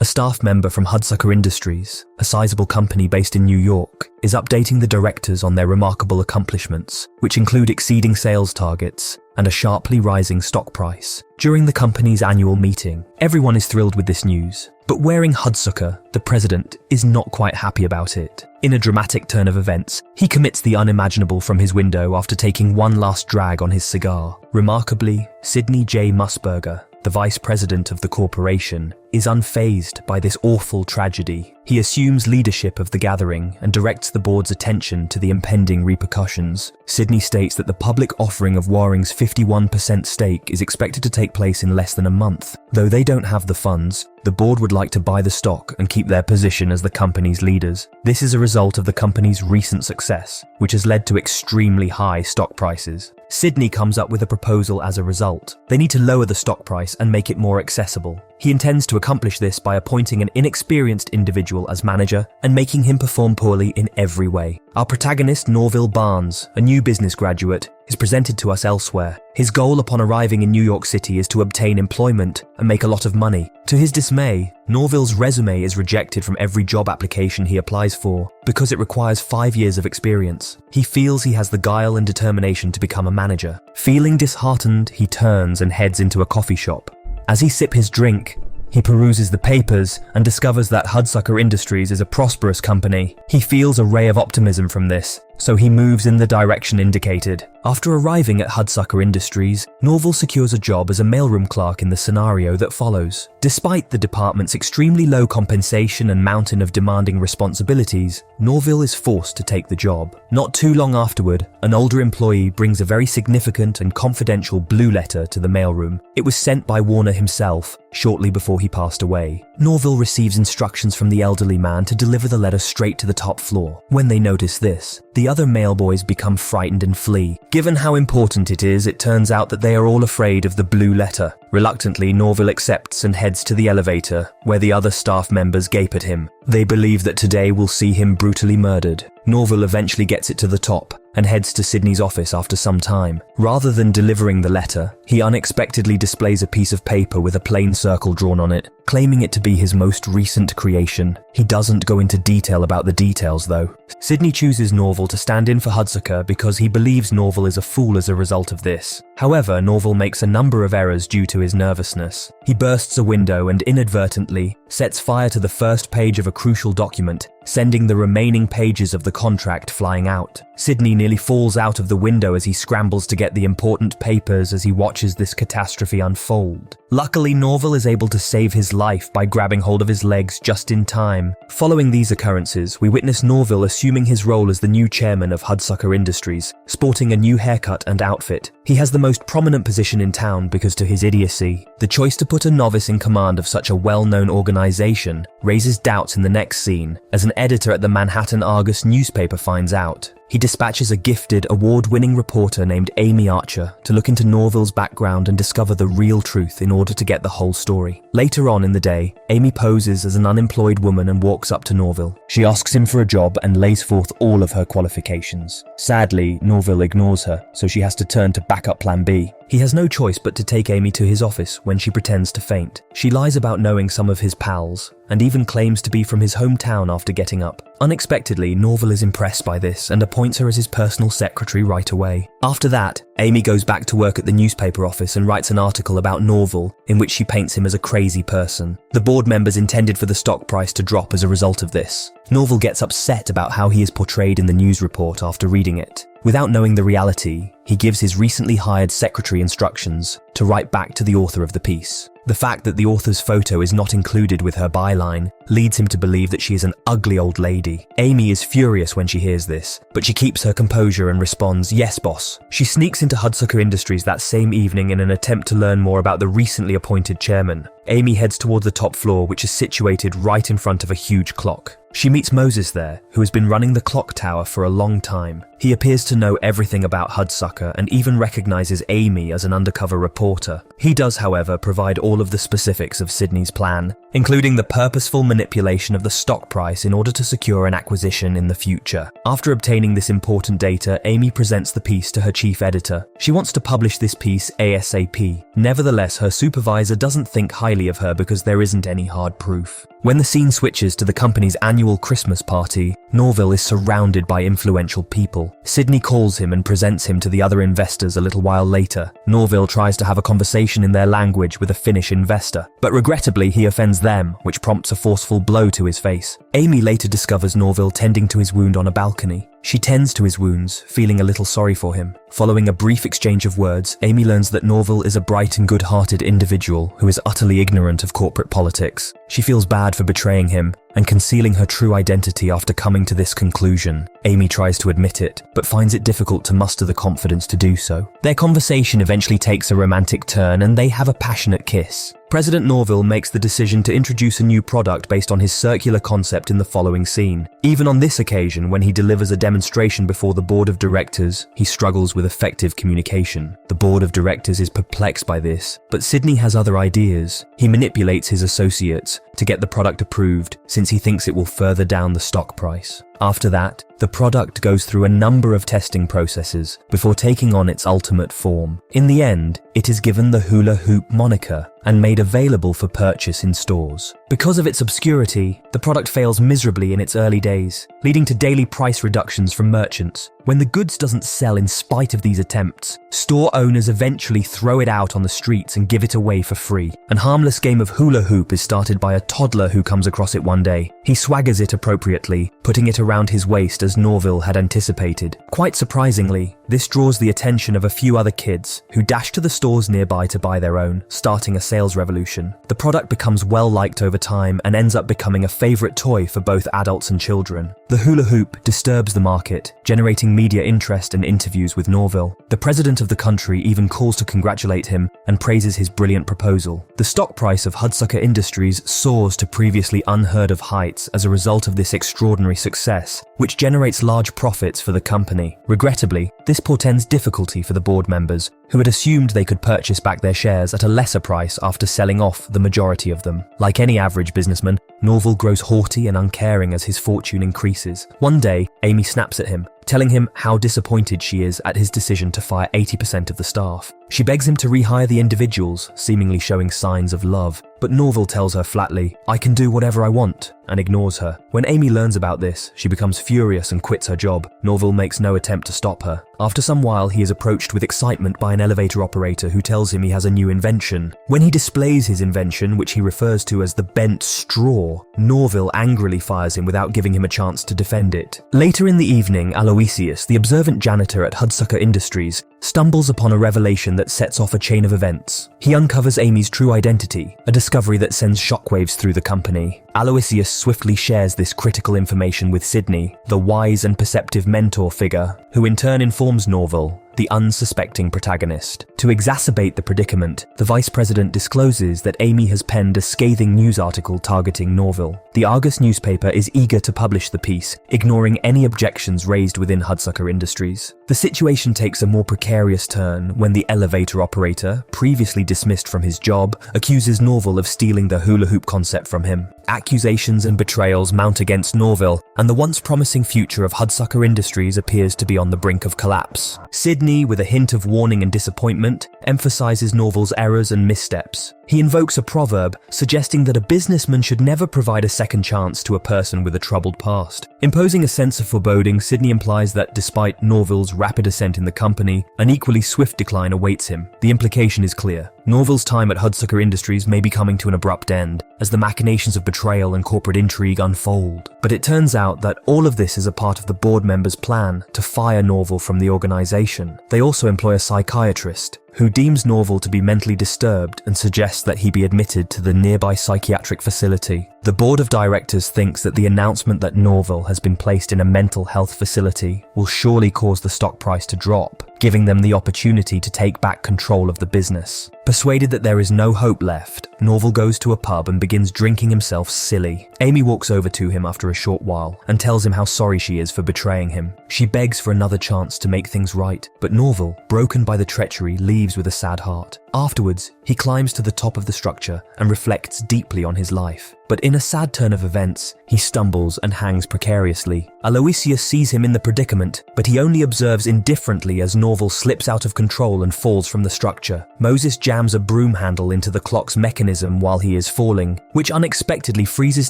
A staff member from Hudsucker Industries, a sizable company based in New York, is updating the directors on their remarkable accomplishments, which include exceeding sales targets and a sharply rising stock price. During the company's annual meeting, everyone is thrilled with this news, but Waring Hudsucker, the president, is not quite happy about it. In a dramatic turn of events, he commits the unimaginable from his window after taking one last drag on his cigar. Remarkably, Sidney J. Musburger, the vice president of the corporation, is unfazed by this awful tragedy. He assumes leadership of the gathering and directs the board's attention to the impending repercussions. Sidney states that the public offering of Waring's 51% stake is expected to take place in less than a month. Though they don't have the funds, the board would like to buy the stock and keep their position as the company's leaders. This is a result of the company's recent success, which has led to extremely high stock prices. Sidney comes up with a proposal as a result. They need to lower the stock price and make it more accessible. He intends to accomplish this by appointing an inexperienced individual as manager and making him perform poorly in every way. Our protagonist, Norville Barnes, a new business graduate, is presented to us elsewhere. His goal upon arriving in New York City is to obtain employment and make a lot of money. To his dismay, Norville's resume is rejected from every job application he applies for because it requires 5 years of experience. He feels he has the guile and determination to become a manager. Feeling disheartened, he turns and heads into a coffee shop. As he sips his drink, he peruses the papers and discovers that Hudsucker Industries is a prosperous company. He feels a ray of optimism from this, so he moves in the direction indicated. After arriving at Hudsucker Industries, Norville secures a job as a mailroom clerk in the scenario that follows. Despite the department's extremely low compensation and mountain of demanding responsibilities, Norville is forced to take the job. Not too long afterward, an older employee brings a very significant and confidential blue letter to the mailroom. It was sent by Warner himself, shortly before he passed away. Norville receives instructions from the elderly man to deliver the letter straight to the top floor. When they notice this, the other mailboys become frightened and flee. Given how important it is, it turns out that they are all afraid of the blue letter. Reluctantly, Norville accepts and heads to the elevator, where the other staff members gape at him. They believe that today will see him brutally murdered. Norville eventually gets it to the top and heads to Sidney's office after some time. Rather than delivering the letter, he unexpectedly displays a piece of paper with a plain circle drawn on it, claiming it to be his most recent creation. He doesn't go into detail about the details though. Sidney chooses Norville to stand in for Hudsucker because he believes Norville is a fool as a result of this. However, Norville makes a number of errors due to his nervousness. He bursts a window and inadvertently sets fire to the first page of a crucial document, sending the remaining pages of the contract flying out. Sidney nearly falls out of the window as he scrambles to get the important papers as he watches this catastrophe unfold. Luckily, Norville is able to save his life by grabbing hold of his legs just in time. Following these occurrences, we witness Norville assuming his role as the new chairman of Hudsucker Industries, sporting a new haircut and outfit. He has the most prominent position in town because to his idiocy. The choice to put a novice in command of such a well-known organization raises doubts in the next scene, as an editor at the Manhattan Argus newspaper finds out. He dispatches a gifted, award-winning reporter named Amy Archer to look into Norville's background and discover the real truth in order to get the whole story. Later on in the day, Amy poses as an unemployed woman and walks up to Norville. She asks him for a job and lays forth all of her qualifications. Sadly, Norville ignores her, so she has to turn to backup plan B. He has no choice but to take Amy to his office when she pretends to faint. She lies about knowing some of his pals, and even claims to be from his hometown after getting up. Unexpectedly, Norville is impressed by this and appoints her as his personal secretary right away. After that, Amy goes back to work at the newspaper office and writes an article about Norville in which she paints him as a crazy person. The board members intended for the stock price to drop as a result of this. Norville gets upset about how he is portrayed in the news report after reading it. Without knowing the reality, he gives his recently hired secretary instructions to write back to the author of the piece. The fact that the author's photo is not included with her byline leads him to believe that she is an ugly old lady. Amy is furious when she hears this, but she keeps her composure and responds, "Yes, boss." She sneaks into Hudsucker Industries that same evening in an attempt to learn more about the recently appointed chairman. Amy heads towards the top floor, which is situated right in front of a huge clock. She meets Moses there, who has been running the clock tower for a long time. He appears to know everything about Hudsucker Hudsucker and even recognizes Amy as an undercover reporter. He does, however, provide all of the specifics of Sydney's plan, including the purposeful manipulation of the stock price in order to secure an acquisition in the future. After obtaining this important data, Amy presents the piece to her chief editor. She wants to publish this piece ASAP. Nevertheless, her supervisor doesn't think highly of her because there isn't any hard proof. When the scene switches to the company's annual Christmas party, Norville is surrounded by influential people. Sydney calls him and presents him to the other investors a little while later. Norville tries to have a conversation in their language with a Finnish investor, but regrettably he offends them, which prompts a forceful blow to his face. Amy later discovers Norville tending to his wound on a balcony. She tends to his wounds, feeling a little sorry for him. Following a brief exchange of words, Amy learns that Norville is a bright and good-hearted individual who is utterly ignorant of corporate politics. She feels bad for betraying him and concealing her true identity after coming to this conclusion. Amy tries to admit it, but finds it difficult to muster the confidence to do so. Their conversation eventually takes a romantic turn and they have a passionate kiss. President Norville makes the decision to introduce a new product based on his circular concept in the following scene. Even on this occasion, when he delivers a demonstration before the board of directors, he struggles with effective communication. The board of directors is perplexed by this, but Sydney has other ideas. He manipulates his associates to get the product approved, since he thinks it will further down the stock price. After that, the product goes through a number of testing processes before taking on its ultimate form. In the end, it is given the hula hoop moniker and made available for purchase in stores. Because of its obscurity, the product fails miserably in its early days, leading to daily price reductions from merchants. When the goods doesn't sell in spite of these attempts, store owners eventually throw it out on the streets and give it away for free. An harmless game of hula hoop is started by a toddler who comes across it one day. He swaggers it appropriately, putting it around his waist as Norville had anticipated. Quite surprisingly, this draws the attention of a few other kids who dash to the stores nearby to buy their own, starting a sales revolution. The product becomes well liked over time and ends up becoming a favorite toy for both adults and children. The hula hoop disturbs the market, generating media interest and interviews with Norville. The president of the country even calls to congratulate him and praises his brilliant proposal. The stock price of Hudsucker Industries soars to previously unheard of heights as a result of this extraordinary success, which generates large profits for the company. Regrettably, this portends difficulty for the board members, who had assumed they could purchase back their shares at a lesser price after selling off the majority of them. Like any average businessman, Norville grows haughty and uncaring as his fortune increases. One day, Amy snaps at him, telling him how disappointed she is at his decision to fire 80% of the staff. She begs him to rehire the individuals, seemingly showing signs of love. But Norville tells her flatly, "I can do whatever I want," and ignores her. When Amy learns about this, she becomes furious and quits her job. Norville makes no attempt to stop her. After some while, he is approached with excitement by an elevator operator who tells him he has a new invention. When he displays his invention, which he refers to as the bent straw, Norville angrily fires him without giving him a chance to defend it. Later in the evening, Aloysius, the observant janitor at Hudsucker Industries, stumbles upon a revelation that sets off a chain of events. He uncovers Amy's true identity, a discovery that sends shockwaves through the company. Aloysius swiftly shares this critical information with Sydney, the wise and perceptive mentor figure, who in turn informs Norville, the unsuspecting protagonist. To exacerbate the predicament, the vice president discloses that Amy has penned a scathing news article targeting Norville. The Argus newspaper is eager to publish the piece, ignoring any objections raised within Hudsucker Industries. The situation takes a more precarious turn when the elevator operator, previously dismissed from his job, accuses Norville of stealing the hula hoop concept from him. Accusations and betrayals mount against Norville, and the once promising future of Hudsucker Industries appears to be on the brink of collapse. Sydney, with a hint of warning and disappointment, emphasizes Norville's errors and missteps. He invokes a proverb suggesting that a businessman should never provide a second chance to a person with a troubled past. Imposing a sense of foreboding, Sydney implies that despite Norville's rapid ascent in the company, an equally swift decline awaits him. The implication is clear. Norville's time at Hudsucker Industries may be coming to an abrupt end, as the machinations of betrayal and corporate intrigue unfold. But it turns out that all of this is a part of the board members' plan to fire Norville from the organization. They also employ a psychiatrist, who deems Norval to be mentally disturbed and suggests that he be admitted to the nearby psychiatric facility. The board of directors thinks that the announcement that Norval has been placed in a mental health facility will surely cause the stock price to drop, giving them the opportunity to take back control of the business. Persuaded that there is no hope left, Norval goes to a pub and begins drinking himself silly. Amy walks over to him after a short while and tells him how sorry she is for betraying him. She begs for another chance to make things right, but Norval, broken by the treachery, leaves with a sad heart. Afterwards, he climbs to the top of the structure and reflects deeply on his life. But in a sad turn of events, he stumbles and hangs precariously. Aloysius sees him in the predicament, but he only observes indifferently as Norval slips out of control and falls from the structure. Moses jams a broom handle into the clock's mechanism while he is falling, which unexpectedly freezes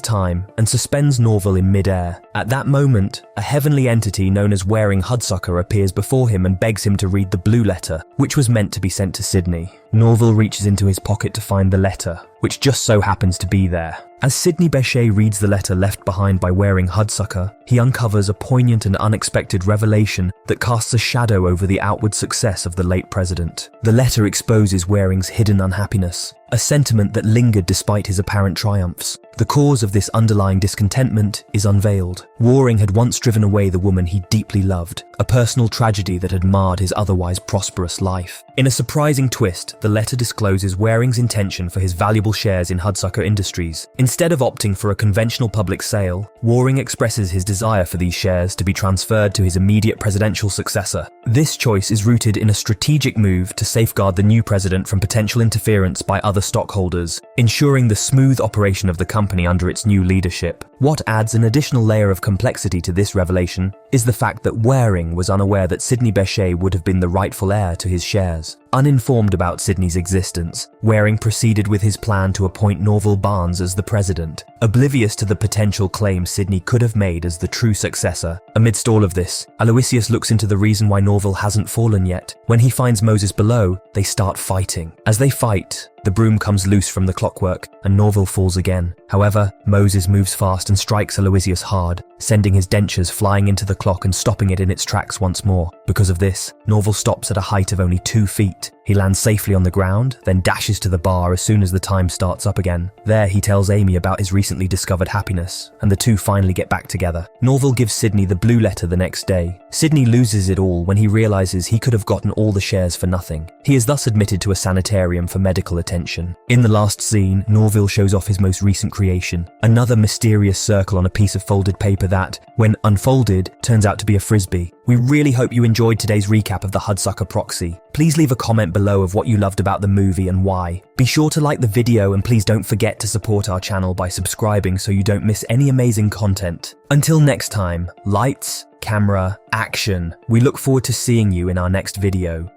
time and suspends Norval in midair. At that moment, a heavenly entity known as Waring Hudsucker appears before him and begs him to read the blue letter, which was meant to be sent to Sydney. Norval reaches into his pocket to find the letter, which just so happens to be there. As Sidney Bechet reads the letter left behind by Waring Hudsucker, he uncovers a poignant and unexpected revelation that casts a shadow over the outward success of the late president. The letter exposes Waring's hidden unhappiness, a sentiment that lingered despite his apparent triumphs. The cause of this underlying discontentment is unveiled. Waring had once driven away the woman he deeply loved, a personal tragedy that had marred his otherwise prosperous life. In a surprising twist, the letter discloses Waring's intention for his valuable shares in Hudsucker Industries. Instead of opting for a conventional public sale, Waring expresses his desire for these shares to be transferred to his immediate presidential successor. This choice is rooted in a strategic move to safeguard the new president from potential interference by other stockholders, ensuring the smooth operation of the company under its new leadership. What adds an additional layer of complexity to this revelation is the fact that Waring was unaware that Sidney Bechet would have been the rightful heir to his shares. Uninformed about Sidney's existence, Waring proceeded with his plan to appoint Norval Barnes as the president, oblivious to the potential claim Sidney could have made as the true successor. Amidst all of this, Aloysius looks into the reason why Norval hasn't fallen yet. When he finds Moses below, they start fighting. As they fight, the broom comes loose from the clockwork, and Norval falls again. However, Moses moves fast and strikes Aloysius hard, sending his dentures flying into the clock and stopping it in its tracks once more. Because of this, Norval stops at a height of only 2 feet. He lands safely on the ground, then dashes to the bar as soon as the time starts up again. There, he tells Amy about his recently discovered happiness, and the two finally get back together. Norval gives Sidney the blue letter the next day. Sidney loses it all when he realizes he could have gotten all the shares for nothing. He is thus admitted to a sanitarium for medical attention. In the last scene, Norval shows off his most recent creation, another mysterious circle on a piece of folded paper that, when unfolded, turns out to be a frisbee. We really hope you enjoyed today's recap of the Hudsucker Proxy. Please leave a comment below of what you loved about the movie and why. Be sure to like the video and please don't forget to support our channel by subscribing so you don't miss any amazing content. Until next time, lights, camera, action. We look forward to seeing you in our next video.